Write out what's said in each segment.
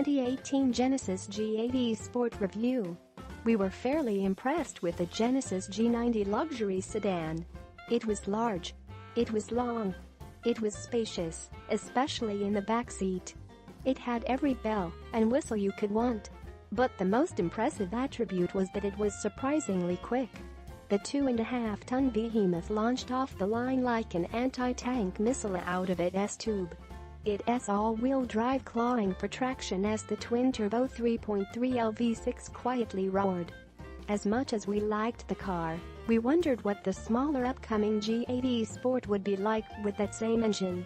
2018 Genesis G80 Sport review. We were fairly impressed with the Genesis G90 luxury sedan. It was large. It was long. It was spacious, especially in the backseat. It had every bell and whistle you could want. But the most impressive attribute was that it was surprisingly quick. The 2.5-ton behemoth launched off the line like an anti-tank missile out of its tube. Its all-wheel drive clawing for traction as the twin-turbo 3.3L V6 quietly roared. As much as we liked the car, we wondered what the smaller upcoming G80 Sport would be like with that same engine.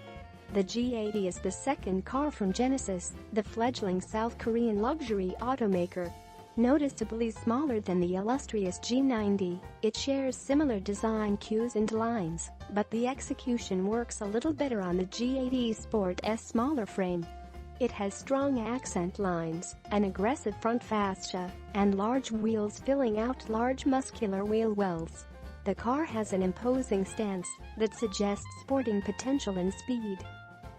The G80 is the second car from Genesis, the fledgling South Korean luxury automaker. Noticeably smaller than the illustrious G90, it shares similar design cues and lines, but the execution works a little better on the G80 Sport's smaller frame. It has strong accent lines, an aggressive front fascia, and large wheels filling out large muscular wheel wells. The car has an imposing stance that suggests sporting potential and speed.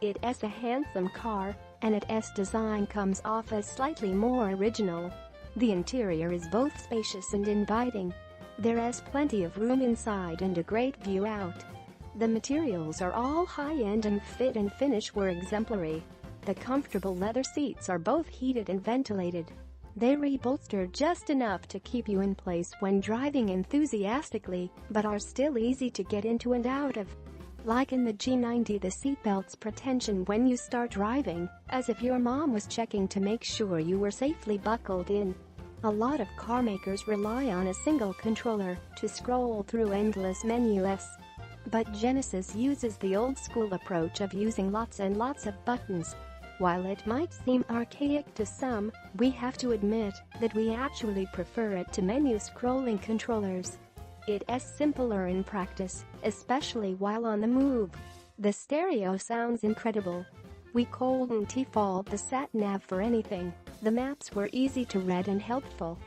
It's a handsome car, and its design comes off as slightly more original. The interior is both spacious and inviting. There's plenty of room inside and a great view out. The materials are all high-end and fit and finish were exemplary. The comfortable leather seats are both heated and ventilated. They rebolster just enough to keep you in place when driving enthusiastically, but are still easy to get into and out of. Like in the G90, the seatbelts put tension when you start driving, as if your mom was checking to make sure you were safely buckled in. A lot of car makers rely on a single controller to scroll through endless menus. But Genesis uses the old-school approach of using lots and lots of buttons. While it might seem archaic to some, we have to admit that we actually prefer it to menu-scrolling controllers. It's simpler in practice, especially while on the move. The stereo sounds incredible. We couldn't fault the sat-nav for anything. The maps were easy to read and helpful.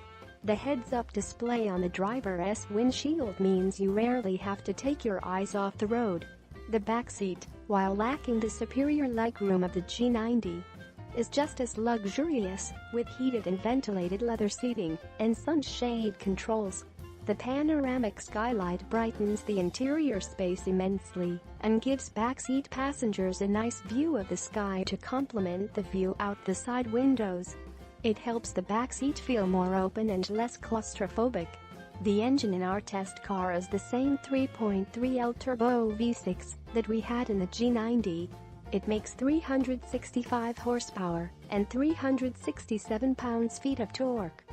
The heads-up display on the driver's windshield means you rarely have to take your eyes off the road. The backseat, while lacking the superior legroom of the G90, is just as luxurious, with heated and ventilated leather seating and sunshade controls. The panoramic skylight brightens the interior space immensely and gives backseat passengers a nice view of the sky to complement the view out the side windows. It helps the backseat feel more open and less claustrophobic. The engine in our test car is the same 3.3L turbo V6 that we had in the G90. It makes 365 horsepower and 367 pounds-feet of torque.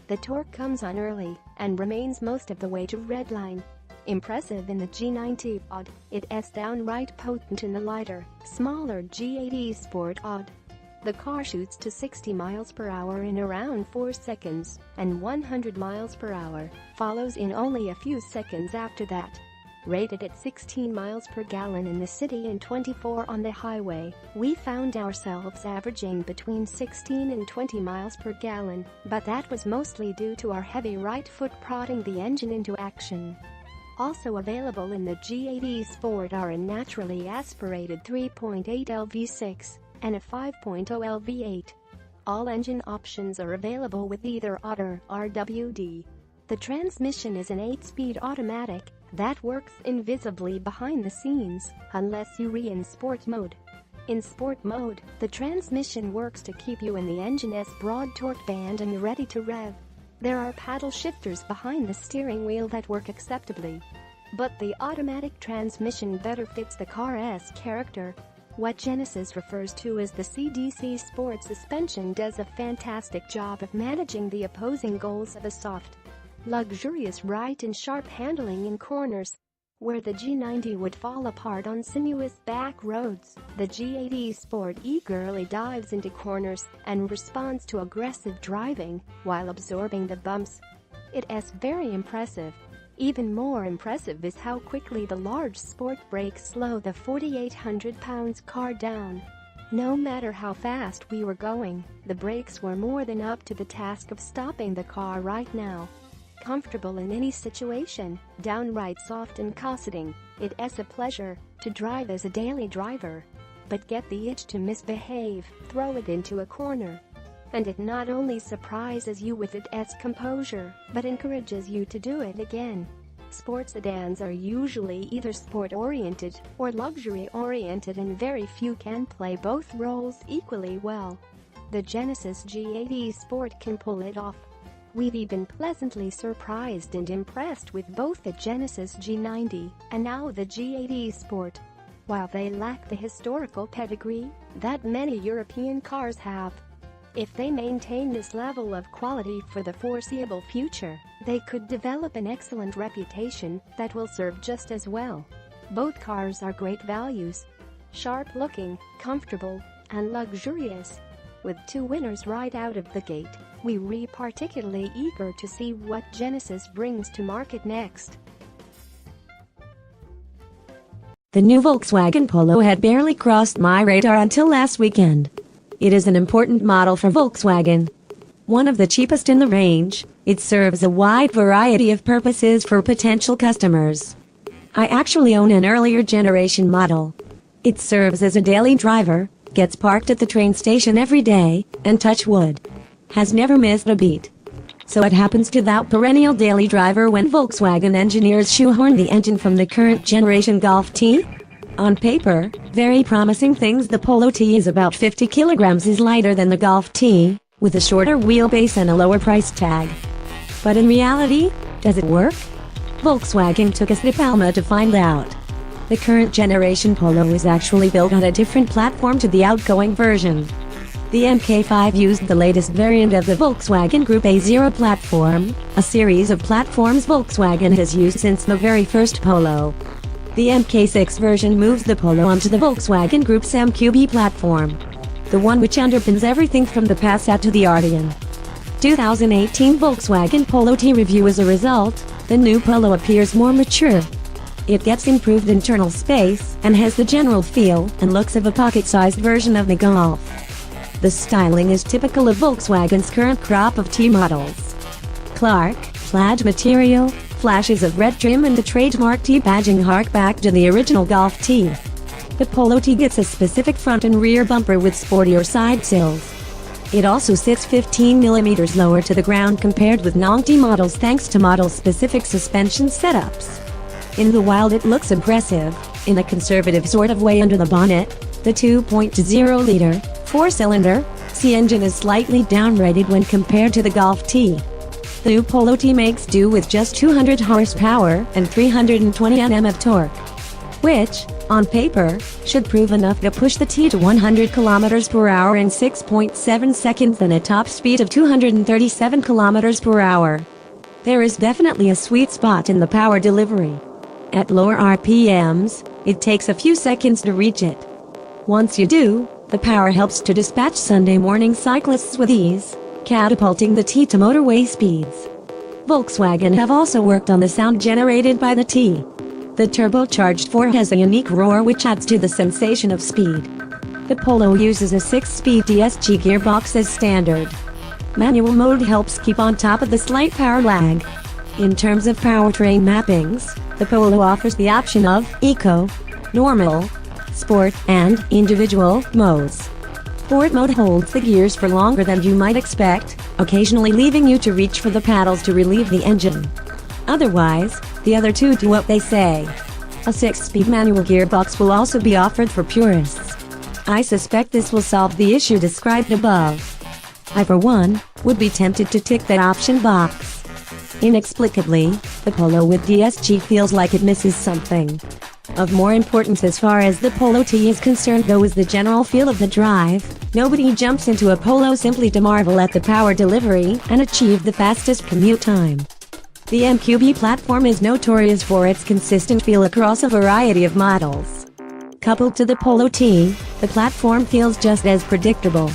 The torque comes on early and remains most of the way to redline. Impressive in the G90 odd, it's downright potent in the lighter, smaller G80 Sport odd. The car shoots to 60 miles per hour in around 4 seconds, and 100 miles per hour follows in only a few seconds after that. Rated at 16 miles per gallon in the city and 24 on the highway, we found ourselves averaging between 16 and 20 miles per gallon, but that was mostly due to our heavy right foot prodding the engine into action. Also available in the G80 Sport are a naturally aspirated 3.8L V6 and a 5.0L V8. All engine options are available with either auto or RWD. The transmission is an 8-speed automatic that works invisibly behind the scenes unless you're in sport mode. In sport mode, the transmission works to keep you in the engine's broad torque band and ready to rev. There are paddle shifters behind the steering wheel that work acceptably. But the automatic transmission better fits the car's character. What Genesis refers to as the CDC Sport suspension does a fantastic job of managing the opposing goals of a soft, luxurious right and sharp handling in corners. Where the G90 would fall apart on sinuous back roads, the G80 Sport eagerly dives into corners and responds to aggressive driving while absorbing the bumps. It's very impressive. Even more impressive is how quickly the large Sport brakes slow the 4,800 pounds car down. No matter how fast we were going, the brakes were more than up to the task of stopping the car right now. Comfortable in any situation, downright soft and cosseting, it's a pleasure to drive as a daily driver. But get the itch to misbehave, throw it into a corner. And it not only surprises you with its composure, but encourages you to do it again. Sport sedans are usually either sport-oriented or luxury-oriented, and very few can play both roles equally well. The Genesis G80 Sport can pull it off. We've been pleasantly surprised and impressed with both the Genesis G90 and now the G80 Sport. While they lack the historical pedigree that many European cars have, if they maintain this level of quality for the foreseeable future, they could develop an excellent reputation that will serve just as well. Both cars are great values. Sharp-looking, comfortable, and luxurious. With two winners right out of the gate, we're particularly eager to see what Genesis brings to market next. The new Volkswagen Polo had barely crossed my radar until last weekend. It is an important model for Volkswagen. One of the cheapest in the range, it serves a wide variety of purposes for potential customers. I actually own an earlier generation model. It serves as a daily driver, gets parked at the train station every day, and touch wood, has never missed a beat. So it happens to that perennial daily driver when Volkswagen engineers shoehorn the engine from the current generation Golf T. On paper, very promising things. The Polo T is about 50 kilograms is lighter than the Golf T, with a shorter wheelbase and a lower price tag. But in reality, does it work? Volkswagen took us to Palma to find out. The current generation Polo is actually built on a different platform to the outgoing version. The MK5 used the latest variant of the Volkswagen Group A0 platform, a series of platforms Volkswagen has used since the very first Polo. The MK6 version moves the Polo onto the Volkswagen Group's MQB platform, the one which underpins everything from the Passat to the Arteon. 2018 Volkswagen Polo T review. As a result, the new Polo appears more mature. It gets improved internal space and has the general feel and looks of a pocket-sized version of the Golf. The styling is typical of Volkswagen's current crop of T models. Clark, plaid material, flashes of red trim, and the trademark T badging hark back to the original Golf T. The Polo T gets a specific front and rear bumper with sportier side sills. It also sits 15 mm lower to the ground compared with non-T models thanks to model-specific suspension setups. In the wild it looks aggressive, in a conservative sort of way under the bonnet. The 2.0-liter, four-cylinder, C engine is slightly downrated when compared to the Golf T. The new Polo T makes do with just 200 horsepower and 320 Nm of torque, which, on paper, should prove enough to push the T to 100 km per hour in 6.7 seconds and a top speed of 237 km per hour. There is definitely a sweet spot in the power delivery. At lower RPMs, it takes a few seconds to reach it. Once you do, the power helps to dispatch Sunday morning cyclists with ease, catapulting the T to motorway speeds. Volkswagen have also worked on the sound generated by the T. The turbocharged 4 has a unique roar which adds to the sensation of speed. The Polo uses a 6-speed DSG gearbox as standard. Manual mode helps keep on top of the slight power lag. In terms of powertrain mappings, the Polo offers the option of Eco, Normal, Sport, and Individual modes. Sport mode holds the gears for longer than you might expect, occasionally leaving you to reach for the paddles to relieve the engine. Otherwise, the other two do what they say. A 6-speed manual gearbox will also be offered for purists. I suspect this will solve the issue described above. I, for one, would be tempted to tick that option box. Inexplicably, the Polo with DSG feels like it misses something. Of more importance as far as the Polo T is concerned though is the general feel of the drive. Nobody jumps into a Polo simply to marvel at the power delivery and achieve the fastest commute time. The MQB platform is notorious for its consistent feel across a variety of models. Coupled to the Polo T, the platform feels just as predictable.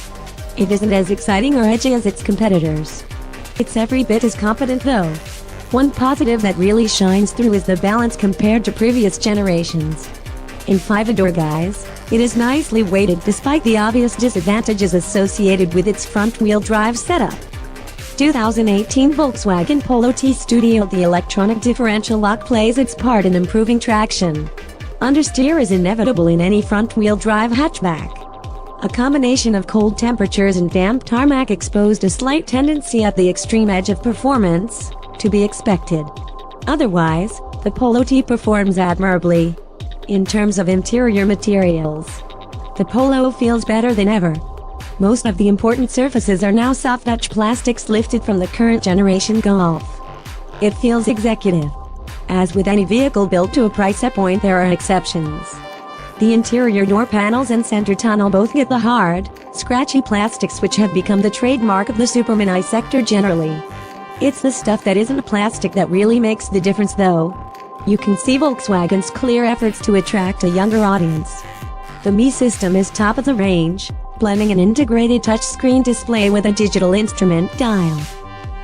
It isn't as exciting or edgy as its competitors. It's every bit as competent though. One positive that really shines through is the balance compared to previous generations. In 5-door guise, it is nicely weighted despite the obvious disadvantages associated with its front-wheel drive setup. 2018 Volkswagen Polo T Studio. The electronic differential lock plays its part in improving traction. Understeer is inevitable in any front-wheel drive hatchback. A combination of cold temperatures and damp tarmac exposed a slight tendency at the extreme edge of performance, to be expected. Otherwise, the Polo T performs admirably. In terms of interior materials, the Polo feels better than ever. Most of the important surfaces are now soft touch plastics lifted from the current generation Golf. It feels executive. As with any vehicle built to a price point, there are exceptions. The interior door panels and center tunnel both get the hard, scratchy plastics which have become the trademark of the Superman sector generally. It's the stuff that isn't plastic that really makes the difference though. You can see Volkswagen's clear efforts to attract a younger audience. The Mi system is top of the range, blending an integrated touchscreen display with a digital instrument dial.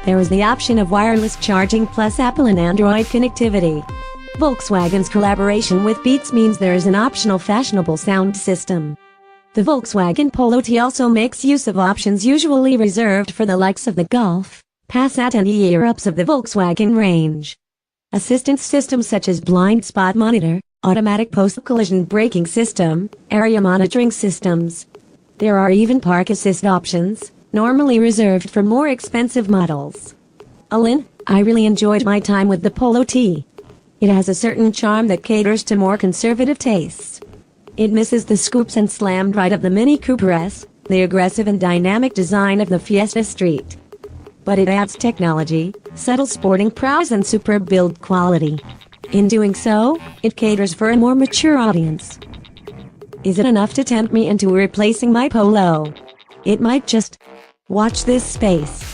There is the option of wireless charging plus Apple and Android connectivity. Volkswagen's collaboration with Beats means there is an optional fashionable sound system. The Volkswagen Polo T also makes use of options usually reserved for the likes of the Golf, Passat and E-Ups of the Volkswagen range. Assistance systems such as blind spot monitor, automatic post-collision braking system, area monitoring systems. There are even park assist options, normally reserved for more expensive models. Alin, I really enjoyed my time with the Polo T. It has a certain charm that caters to more conservative tastes. It misses the scoops and slammed right of the Mini Cooper S, the aggressive and dynamic design of the Fiesta Street. But it adds technology, subtle sporting prowess and superb build quality. In doing so, it caters for a more mature audience. Is it enough to tempt me into replacing my Polo? It might just. Watch this space.